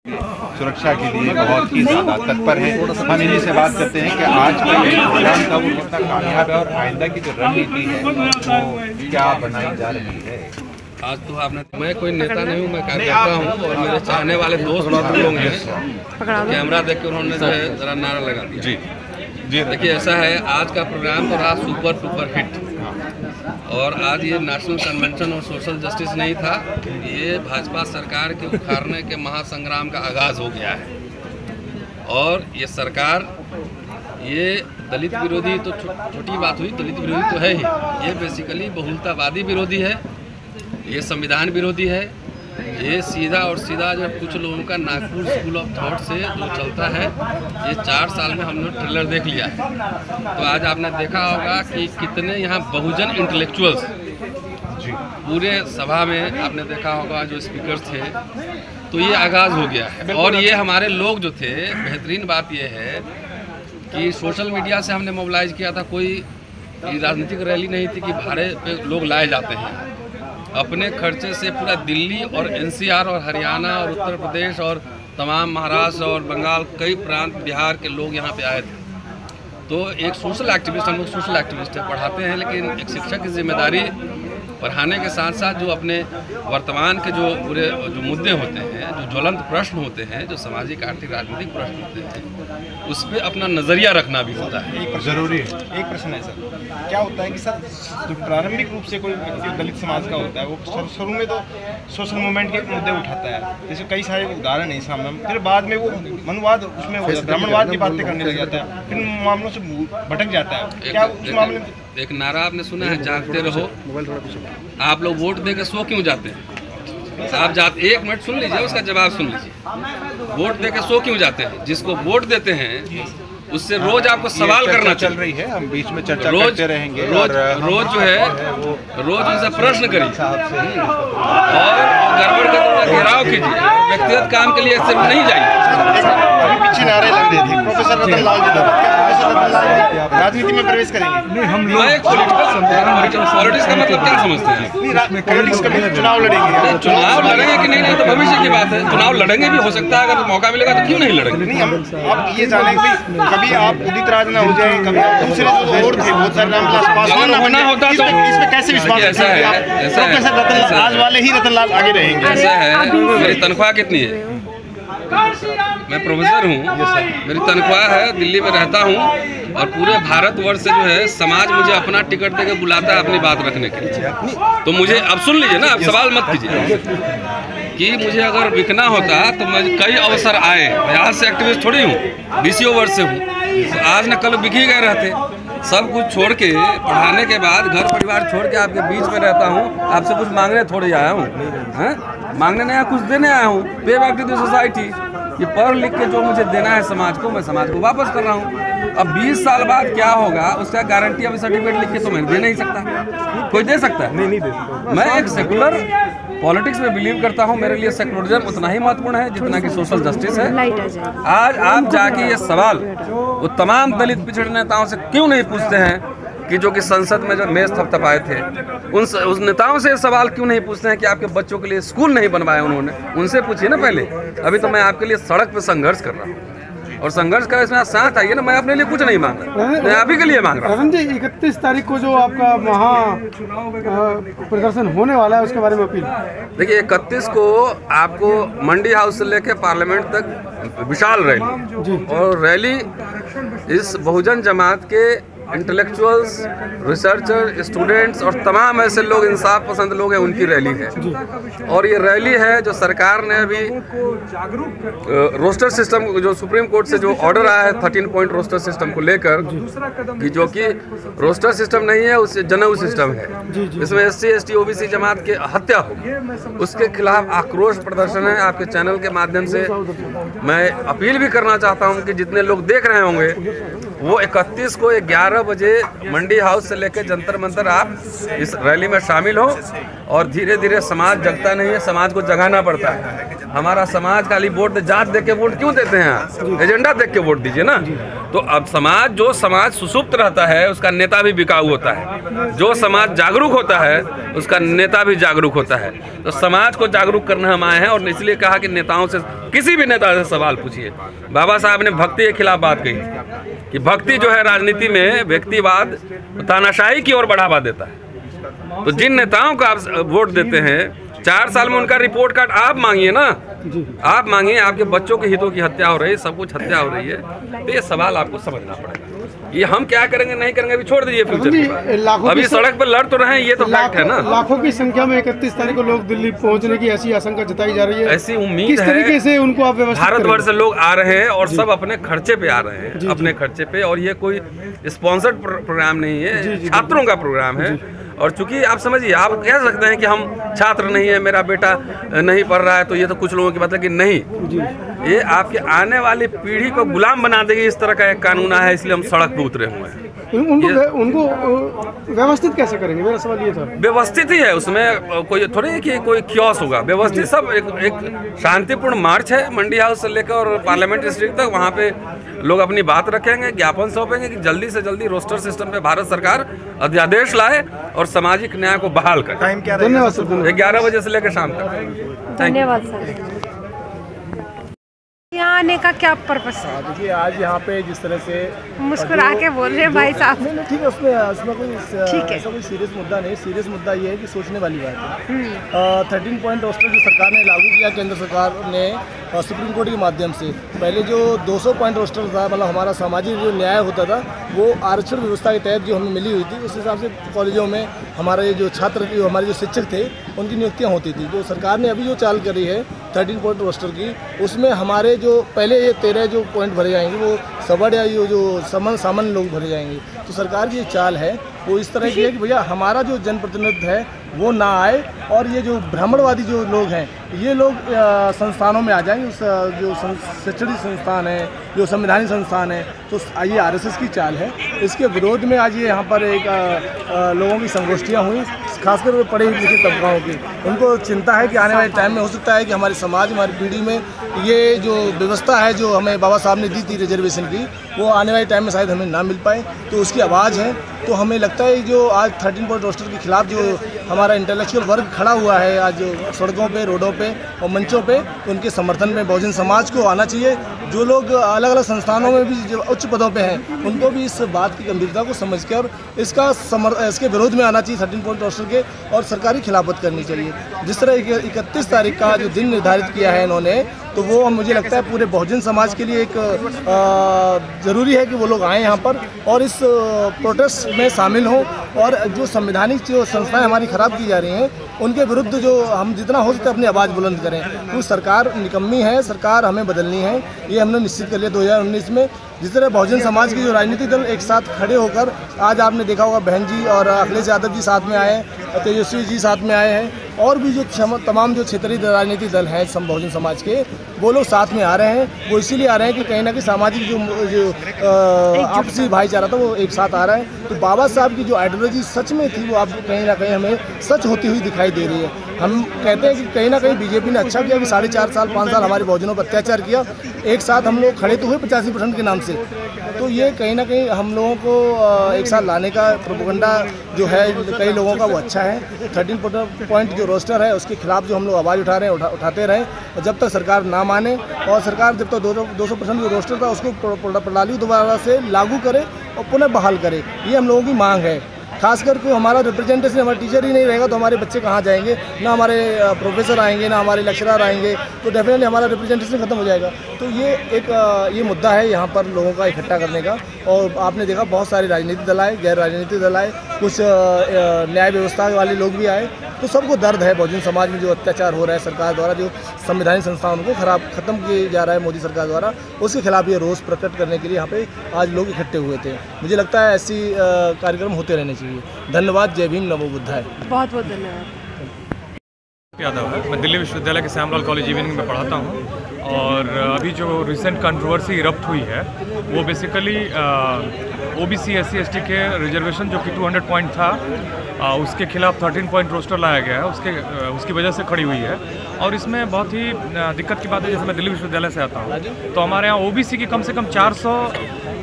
सुरक्षा के लिए बहुत ही ज़्यादा तत्पर है। हम इन्हीं से बात करते हैं कि आज का ये प्रोग्राम था वो कितना कामयाब है और आइंदा की जो रणनीति है वो क्या बनाई जा रही है। आज तो आपने, मैं कोई नेता नहीं हूँ, मैं कार्यकर्ता हूँ और मेरे चाहने वाले दोस्त लोग हैं, कैमरा देख के उन्होंने जो है जरा नारा लगा दिया। जी जी, देखिए ऐसा है, आज का प्रोग्राम तो रहा सुपर हिट। और आज ये नेशनल कन्वेंशन और सोशल जस्टिस नहीं था, ये भाजपा सरकार के उखाड़ने के महासंग्राम का आगाज़ हो गया है। और ये सरकार, ये दलित विरोधी तो छोटी बात हुई, दलित विरोधी तो है ही, ये बेसिकली बहुलतावादी विरोधी है, ये संविधान विरोधी है, ये सीधा और सीधा जो कुछ लोगों का नागपुर स्कूल ऑफ थॉट से जो चलता है, ये 4 साल में हमने ट्रेलर देख लिया है। तो आज आपने देखा होगा कि कितने यहाँ बहुजन इंटेलेक्चुअल्स पूरे सभा में, आपने देखा होगा जो स्पीकर थे, तो ये आगाज़ हो गया है। और ये हमारे लोग जो थे, बेहतरीन बात ये है कि सोशल मीडिया से हमने मोबिलाइज किया था, कोई राजनीतिक रैली नहीं थी कि भाड़े पे लोग लाए जाते हैं। अपने खर्चे से पूरा दिल्ली और एनसीआर और हरियाणा और उत्तर प्रदेश और तमाम महाराष्ट्र और बंगाल, कई प्रांत, बिहार के लोग यहाँ पे आए थे। तो एक सोशल एक्टिविस्ट, हम लोग सोशल एक्टिविस्ट है, पढ़ाते हैं, लेकिन एक शिक्षक की जिम्मेदारी पढ़ाने के साथ साथ जो अपने वर्तमान के जो पूरे जो मुद्दे होते हैं, जो ज्वलंत प्रश्न होते हैं, जो सामाजिक आर्थिक राजनीतिक प्रश्न होते हैं, उस पर अपना नज़रिया रखना भी होता है। ज़रूरी है। एक प्रश्न है सर, क्या होता है कि सर जो प्रारंभिक रूप से कोई व्यक्ति दलित समाज का होता है, वो शुरू में तो सोशल मूवमेंट के मुद्दे उठाता है, जैसे कई सारे उदाहरण है सामने, फिर बाद में वो मनुवाद, उसमें ब्राह्मणवाद की बातें करने लग जाता है, फिर मामलों से भटक जाता है। क्या उस मामले में एक नारा आपने सुना है, जागते रहो। आप लोग वोट देकर सो क्यों जाते हैं? आप जाते, 1 मिनट सुन लीजिए, उसका जवाब सुन लीजिए। वोट देकर सो क्यों जाते हैं? जिसको वोट देते हैं उससे रोज आपको सवाल करना चल रही है, हम बीच में चर्चा करते रहेंगे। रोज जो है, रोज उनसे प्रश्न करिए और गड़बड़ का थोड़ा घेराव कीजिए। व्यक्तिगत काम के लिए इससे नहीं जाइए। अभी पीछे नारे लग रहे थे, प्रोफेसर रतन लाल राजनीति में प्रवेश करेंगे? नहीं, हम लोग पॉलिटिक्स का मतलब क्या समझते हैं? पॉलिटिक्स का चुनाव लड़ेंगे? चुनाव लड़ेंगे कि नहीं, तो भविष्य की बात है। चुनाव लड़ेंगे भी हो सकता है, अगर मौका मिलेगा तो क्यों नहीं लड़ेंगे। नहीं, हम आप ये जाने कि कभी आप उदित राज ना हो जाए, कभी दूसरे जो और थे बहुत सारे नाम अगर होना होता तो इस पे कैसे विश्वास? ऐसा है, प्रोफेसर रतन आज वाले ही रतन लाल आगे रहेंगे? ऐसा है, मेरी तनख्वाह कितनी है? मैं प्रोफेसर हूँ, मेरी तनख्वाह है, दिल्ली में रहता हूँ और पूरे भारतवर्ष से जो है समाज मुझे अपना टिकट देकर बुलाता है अपनी बात रखने के लिए। तो मुझे अब सुन लीजिए ना, अब सवाल मत कीजिए कि मुझे अगर बिकना होता तो मुझे कई अवसर आए। मैं आज से एक्टिविस्ट थोड़ी हूँ, 20 वर्ष से हूँ, तो आज न कल बिक ही गए रहते। सब कुछ छोड़ के, पढ़ाने के बाद घर परिवार छोड़ के आपके बीच में रहता हूँ। आपसे कुछ मांगने थोड़ी आया हूँ, मांगने नहीं आया, कुछ देने आया हूँ। पे बैक टू द सोसाइटी। ये पढ़ लिख के जो मुझे देना है समाज को, मैं समाज को वापस कर रहा हूँ। अब 20 साल बाद क्या होगा उसका गारंटी अभी सर्टिफिकेट लिख के तो मैं दे नहीं सकता। कोई दे सकता है? नहीं दे सकता। मैं एक सेकुलर पॉलिटिक्स में बिलीव करता हूँ। मेरे लिए सेकुलरिज्म उतना ही महत्वपूर्ण है जितना कि सोशल जस्टिस है। आज आप जाके ये सवाल वो तमाम दलित पिछड़े नेताओं से क्यों नहीं पूछते हैं कि जो कि संसद में जो मेज थपथपाए थे, उन नेताओं से सवाल क्यों नहीं पूछते हैं कि आपके बच्चों के लिए स्कूल नहीं बनवाया उन्होंने? उनसे पूछिए ना पहले। अभी तो मैं आपके लिए सड़क पे संघर्ष कर रहा हूँ और संघर्ष का इसमें साथ आइए ना। मैं अपने लिए कुछ नहीं मांग रहा, मैं आप ही के लिए मांग रहा हूँ। जी 31 तारीख को जो आपका प्रदर्शन होने वाला है उसके बारे में अपील। देखिए 31 को आपको मंडी हाउस से लेकर पार्लियामेंट तक विशाल रैली, और रैली इस बहुजन जमात के इंटेलेक्चुअल्स, रिसर्चर, स्टूडेंट्स और तमाम ऐसे लोग, इंसाफ पसंद लोग हैं, उनकी रैली है। और ये रैली है जो सरकार ने अभी रोस्टर सिस्टम, जो सुप्रीम कोर्ट से जो ऑर्डर आया है 13 पॉइंट रोस्टर सिस्टम को लेकर, कि जो कि रोस्टर सिस्टम नहीं है, उससे जनऊ सिस्टम है, इसमें SC ST OBC जमात के हत्या होगी, उसके खिलाफ आक्रोश प्रदर्शन है। आपके चैनल के माध्यम से मैं अपील भी करना चाहता हूँ कि जितने लोग देख रहे होंगे वो 31 को 11 बजे मंडी हाउस से लेकर जंतर मंतर आप इस रैली में शामिल हो और धीरे धीरे समाज जगता नहीं है, समाज को जगाना पड़ता है। हमारा समाज खाली वोट जात देख के वोट क्यों देते हैं? एजेंडा देख के वोट दीजिए ना। तो अब जो समाज सुसुप्त रहता है उसका नेता भी बिकाऊ होता है, जो समाज जागरूक होता है उसका नेता भी जागरूक होता है। तो समाज को जागरूक करने हम आए हैं और इसलिए कहा कि नेताओं से, किसी भी नेता से सवाल पूछिए। बाबा साहब ने भक्ति के खिलाफ बात कही कि भक्ति जो है राजनीति में व्यक्तिवाद, तानाशाही की ओर बढ़ावा देता है। तो जिन नेताओं को आप वोट देते हैं 4 साल में उनका रिपोर्ट कार्ड आप मांगिए ना, आप मांगिए। आपके बच्चों के हितों की हत्या हो रही है, सब कुछ हत्या हो रही है। तो ये सवाल आपको समझना पड़ेगा। ये हम क्या करेंगे नहीं करेंगे अभी छोड़ दीजिए फ्यूचर की बात। अभी सड़क पर लड़ तो रहे हैं, ये तो फैक्ट है ना। लाखों की संख्या में 31 तारीख को लोग दिल्ली पहुंचने की ऐसी आशंका जताई जा रही है। ऐसी उम्मीद किस तरीके से उनको आप व्यवस्थित भारतवर्ष से लोग आ रहे हैं और सब अपने खर्चे पे आ रहे हैं, अपने खर्चे पे। और ये कोई स्पॉन्सर्ड प्रोग्राम नहीं है, छात्रों का प्रोग्राम है। और चूंकि आप समझिए, आप कह सकते हैं कि हम छात्र नहीं है, मेरा बेटा नहीं पढ़ रहा है, तो ये तो कुछ लोगों की बात है कि नहीं, ये आपके आने वाली पीढ़ी को गुलाम बना देगी। इस तरह का एक कानून है, इसलिए हम सड़क पर उतरे हुए हैं। उनको व्यवस्थित कैसे करेंगे, मेरा सवाल ये था। व्यवस्थित ही है, उसमें कोई थोड़ी है कि कोई क्योस होगा। व्यवस्थित सब एक शांतिपूर्ण मार्च है, मंडी हाउस से लेकर और पार्लियामेंट स्ट्रीट तक। वहाँ पे लोग अपनी बात रखेंगे, ज्ञापन सौंपेंगे कि जल्दी से जल्दी रोस्टर सिस्टम पे भारत सरकार अध्यादेश लाए और सामाजिक न्याय को बहाल करे। टाइम क्या? धन्यवाद सर। 11 बजे से लेकर शाम तक। धन्यवाद सर। यहाँ आने का क्या पर्पस है? देखिए, आज यहाँ पे जिस तरह से मुस्कुरा के बोल रहे हैं भाई साहब। नहीं ठीक है, उसमें कोई ठीक है। ऐसा कोई सीरियस मुद्दा नहीं। सीरियस मुद्दा ये है कि सोचने वाली बात है। 13 पॉइंट रोस्टर जो सरकार ने लागू किया, केंद्र सरकार ने सुप्रीम कोर्ट के माध्यम से, पहले जो 200 पॉइंट रोस्टर था, मतलब हमारा सामाजिक जो न्याय होता था, वो आरक्षण व्यवस्था के तहत जो हमें मिली हुई थी, उस हिसाब से कॉलेजों में हमारे जो छात्र, जो हमारे जो शिक्षक थे, उनकी नियुक्तियाँ होती थी। जो सरकार ने अभी जो चाल करी है 13 पॉइंट रोस्टर की, उसमें हमारे जो पहले ये 13 जो पॉइंट भरे जाएंगे वो सबड़ या ये जो सामान्य लोग भरे जाएंगे। तो सरकार की ये चाल है वो इस तरह की है कि भैया हमारा जो जनप्रतिनिधित्व है वो ना आए, और ये जो भ्रमणवादी जो लोग हैं ये लोग संस्थानों में आ जाएंगे। उस जो शैक्षणिक संस्थान है, जो संवैधानिक संस्थान है, तो ये आरएसएस की चाल है। इसके विरोध में आज ये यहाँ पर एक लोगों की संगोष्ठियाँ हुई, खासकर पढ़े लिखे तबकाओं की। उनको चिंता है कि आने वाले टाइम में हो सकता है कि हमारे समाज, हमारी पीढ़ी में ये जो व्यवस्था है जो हमें बाबा साहब ने दी थी रिजर्वेशन की, वो आने वाले टाइम में शायद हमें ना मिल पाए। तो उसकी आवाज़ है। तो हमें लगता है जो आज 13 पॉइंट रोस्टर के खिलाफ जो हमारा इंटेलेक्चुअल वर्ग खड़ा हुआ है आज सड़कों पे, रोडों पे और मंचों पे, उनके समर्थन में बहुजन समाज को आना चाहिए। जो लोग अलग अलग संस्थानों में भी जो उच्च पदों पे हैं, उनको भी इस बात की गंभीरता को समझ के और इसके विरोध में आना चाहिए 13 पॉइंट रोस्टर के, और सरकारी खिलाफत करनी चाहिए। जिस तरह 31 तारीख का जो दिन निर्धारित किया है इन्होंने, तो वो मुझे लगता है पूरे बहुजन समाज के लिए एक ज़रूरी है कि वो लोग आएँ यहाँ पर और इस प्रोटेस्ट में शामिल हों, और जो संवैधानिक जो संस्थाएं हमारी ख़राब की जा रही हैं उनके विरुद्ध जो हम जितना हो सकता है अपनी आवाज़ बुलंद करें। तो सरकार निकम्मी है, सरकार हमें बदलनी है, ये हमने निश्चित कर लिया 2019 में। जिस तरह बहुजन समाज के जो राजनीतिक दल एक साथ खड़े होकर, आज आपने देखा होगा बहन जी और अखिलेश यादव जी साथ में आए हैं, तेजस्वी जी साथ में आए हैं, और भी जो तमाम जो क्षेत्रीय राजनीतिक दल हैं बहुजन समाज के, वो लोग साथ में आ रहे हैं। वो इसीलिए आ रहे हैं कि कहीं ना कहीं सामाजिक जो आपसी भाईचारा था वो एक साथ आ रहा है। तो बाबा साहब की जो आइडियोलॉजी सच में थी वो आपको कहीं ना कहीं हमें सच होती हुई दिखाई दे रही है। हम कहते हैं कि कहीं ना कहीं बीजेपी ने अच्छा किया कि 4.5 साल 5 साल हमारे बहुजनों पर अत्याचार किया। एक साथ हम लोग खड़े तो हुए 85% के नाम से। तो ये कहीं ना कहीं हम लोगों को एक साथ लाने का प्रोपेगेंडा जो है कई लोगों का वो अच्छा है। 13 पॉइंट जो रोस्टर है उसके खिलाफ जो हम लोग आवाज़ उठा रहे हैं, उठाते रहें, और जब तक सरकार ना माने, और सरकार जब तक 200% जो रोस्टर था उसको प्रणाली दोबारा से लागू करे और पुनः बहाल करे, ये हम लोगों की मांग है। खासकर को हमारा रिप्रेजेंटेशन, हमारा टीचर ही नहीं रहेगा तो हमारे बच्चे कहाँ जाएंगे, ना हमारे प्रोफेसर आएंगे, ना हमारे लेक्चरर आएंगे, तो डेफिनेटली हमारा रिप्रेजेंटेशन खत्म हो जाएगा। तो ये मुद्दा है यहाँ पर लोगों का इकट्ठा करने का। और आपने देखा बहुत सारे राजनीतिक दल आए, गैर राजनीतिक दल आए, कुछ न्याय व्यवस्था वाले लोग भी आए। तो सबको दर्द है बहुजन समाज में जो अत्याचार हो रहा है सरकार द्वारा, जो संवैधानिक संस्थाओं को ख़त्म किया जा रहा है मोदी सरकार द्वारा, उसके खिलाफ ये रोष प्रकट करने के लिए यहाँ पे आज लोग इकट्ठे हुए थे। मुझे लगता है ऐसी कार्यक्रम होते रहने चाहिए। धन्यवाद। जय भीम, नमो बुद्धाय। बहुत बहुत धन्यवाद। यादव है, मैं दिल्ली विश्वविद्यालय के श्यामलाल कॉलेज इवनिंग में पढ़ाता हूँ। और अभी जो रिसेंट कंट्रोवर्सी इरप्ट हुई है वो बेसिकली OBC SC ST के रिजर्वेशन जो कि 200 पॉइंट था उसके खिलाफ 13 पॉइंट रोस्टर लाया गया है, उसकी वजह से खड़ी हुई है। और इसमें बहुत ही दिक्कत की बात है, जैसे मैं दिल्ली विश्वविद्यालय से आता हूँ तो हमारे यहाँ ओबीसी की कम से कम 400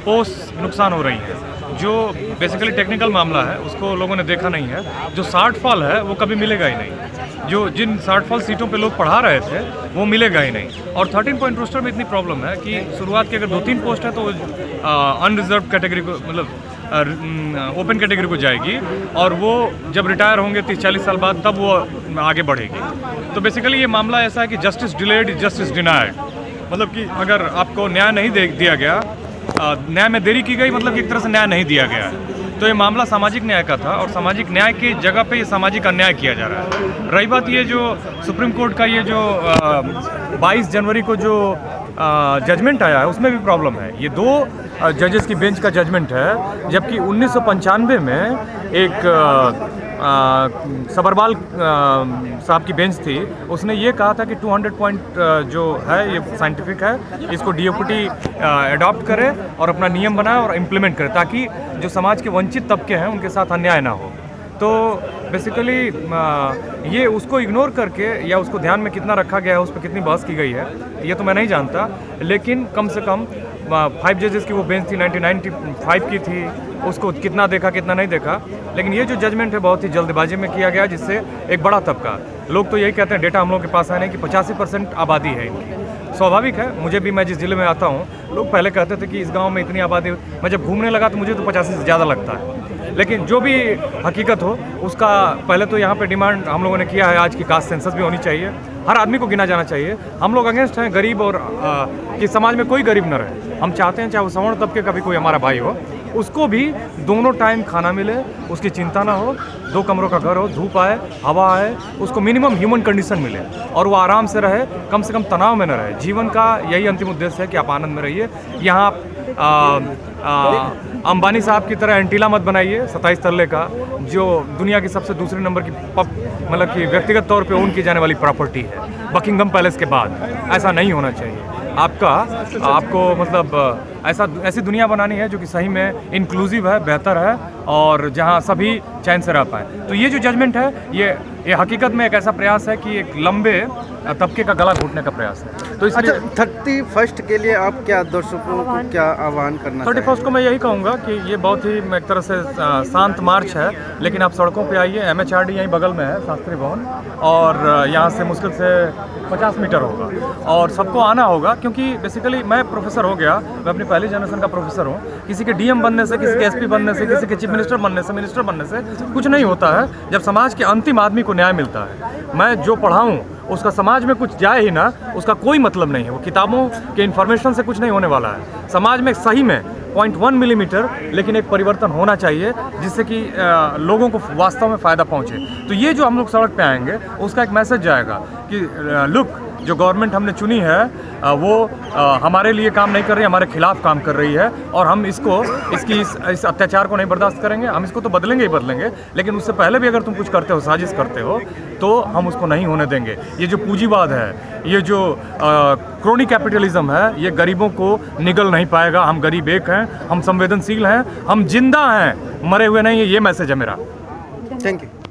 पोस्ट नुकसान हो रही है, जो बेसिकली टेक्निकल मामला है, उसको लोगों ने देखा नहीं है। जो शॉर्टफॉल है वो कभी मिलेगा ही नहीं, जो जिन शॉर्टफॉल सीटों पे लोग पढ़ा रहे थे वो मिलेगा ही नहीं। और 13 पॉइंट रोस्टर में इतनी प्रॉब्लम है कि शुरुआत की अगर 2-3 पोस्ट है तो अनरिजर्व कैटेगरी को, मतलब ओपन कैटेगरी को जाएगी, और वो जब रिटायर होंगे 30-40 साल बाद तब वो आगे बढ़ेगी। तो बेसिकली ये मामला ऐसा है कि justice delayed is justice denied, मतलब कि अगर आपको न्याय नहीं दिया गया, न्याय में देरी की गई, मतलब कि एक तरह से न्याय नहीं दिया गया है। तो ये मामला सामाजिक न्याय का था और सामाजिक न्याय की जगह पे ये सामाजिक अन्याय किया जा रहा है। रही बात ये जो सुप्रीम कोर्ट का ये जो 22 जनवरी को जो जजमेंट आया है उसमें भी प्रॉब्लम है। ये 2 जजेस की बेंच का जजमेंट है, जबकि 1995 में एक सबरवाल साहब की बेंच थी, उसने ये कहा था कि 200 पॉइंट जो है ये साइंटिफिक है, इसको डीओपीटी अडॉप्ट करे और अपना नियम बनाए और इम्प्लीमेंट करे, ताकि जो समाज के वंचित तबके हैं उनके साथ अन्याय ना हो। तो बेसिकली ये उसको इग्नोर करके या उसको ध्यान में कितना रखा गया है, उस पर कितनी बहस की गई है, ये तो मैं नहीं जानता, लेकिन कम से कम 5 जजेस की वो बेंच थी, 1995 की थी, उसको कितना देखा कितना नहीं देखा। लेकिन ये जो जजमेंट है बहुत ही जल्दबाजी में किया गया, जिससे एक बड़ा तबका, लोग तो यही कहते हैं, डेटा हम लोग के पास है नहीं, कि 85% आबादी है इनकी। स्वाभाविक है, मुझे भी, मैं जिस जिले में आता हूँ, लोग पहले कहते थे कि इस गांव में इतनी आबादी, मैं जब घूमने लगा तो मुझे तो 85 से ज़्यादा लगता है। लेकिन जो भी हकीकत हो, उसका पहले तो यहाँ पे डिमांड हम लोगों ने किया है आज की कास्ट सेंसस भी होनी चाहिए, हर आदमी को गिना जाना चाहिए। हम लोग अगेंस्ट हैं गरीब और कि समाज में कोई गरीब न रहे। हम चाहते हैं चाहे वो सवर्ण तबके का भी कोई हमारा भाई हो, उसको भी दोनों टाइम खाना मिले, उसकी चिंता ना हो, 2 कमरों का घर हो, धूप आए, हवा आए, उसको मिनिमम ह्यूमन कंडीशन मिले और वो आराम से रहे, कम से कम तनाव में न रहे। जीवन का यही अंतिम उद्देश्य है कि आप आनंद में रहिए। यहाँ अंबानी साहब की तरह एंटीला मत बनाइए 27 तल्ले का, जो दुनिया की सबसे दूसरे नंबर की मतलब कि व्यक्तिगत तौर पे ओन की जाने वाली प्रॉपर्टी है बकिंगम पैलेस के बाद। ऐसा नहीं होना चाहिए। आपको मतलब ऐसी दुनिया बनानी है जो कि सही में इंक्लूसिव है, बेहतर है और जहां सभी चैन से रह पाए। तो ये जो जजमेंट है ये हकीकत में एक ऐसा प्रयास है कि एक लंबे तबके का गला घोटने का प्रयास है। तो इसलिए 31st के लिए आप क्या दर्शकों को क्या आह्वान करना 31st को मैं यही कहूँगा कि ये बहुत ही एक तरह से शांत मार्च है, लेकिन आप सड़कों पे आइए। MHRD यहीं बगल में है, शास्त्री भवन, और यहाँ से मुश्किल से 50 मीटर होगा और सबको आना होगा, क्योंकि बेसिकली मैं प्रोफेसर हो गया, मैं अपनी पहली जनरेशन का प्रोफेसर हूँ। किसी के DM बनने से, किसी के SP बनने से, किसी के चीफ मिनिस्टर बनने से, मिनिस्टर बनने से कुछ नहीं होता है जब समाज के अंतिम आदमी को न्याय मिलता है। मैं जो पढ़ाऊँ उसका समाज में कुछ जाए ही ना, उसका कोई मतलब नहीं है। वो किताबों के इन्फॉर्मेशन से कुछ नहीं होने वाला है। समाज में सही में 0.1 मिलीमीटर लेकिन एक परिवर्तन होना चाहिए, जिससे कि लोगों को वास्तव में फ़ायदा पहुँचे। तो ये जो हम लोग सड़क पे आएंगे उसका एक मैसेज जाएगा कि लुक, जो गवर्नमेंट हमने चुनी है वो हमारे लिए काम नहीं कर रही, हमारे खिलाफ काम कर रही है और हम इस अत्याचार को नहीं बर्दाश्त करेंगे। हम इसको तो बदलेंगे ही बदलेंगे, लेकिन उससे पहले भी अगर तुम कुछ करते हो, साजिश करते हो, तो हम उसको नहीं होने देंगे। ये जो पूंजीवाद है, ये जो क्रोनी कैपिटलिज्म है, ये गरीबों को निगल नहीं पाएगा। हम गरीब एक हैं, हम संवेदनशील हैं, हम जिंदा हैं, मरे हुए नहीं हैं। ये मैसेज है मेरा। Thank you.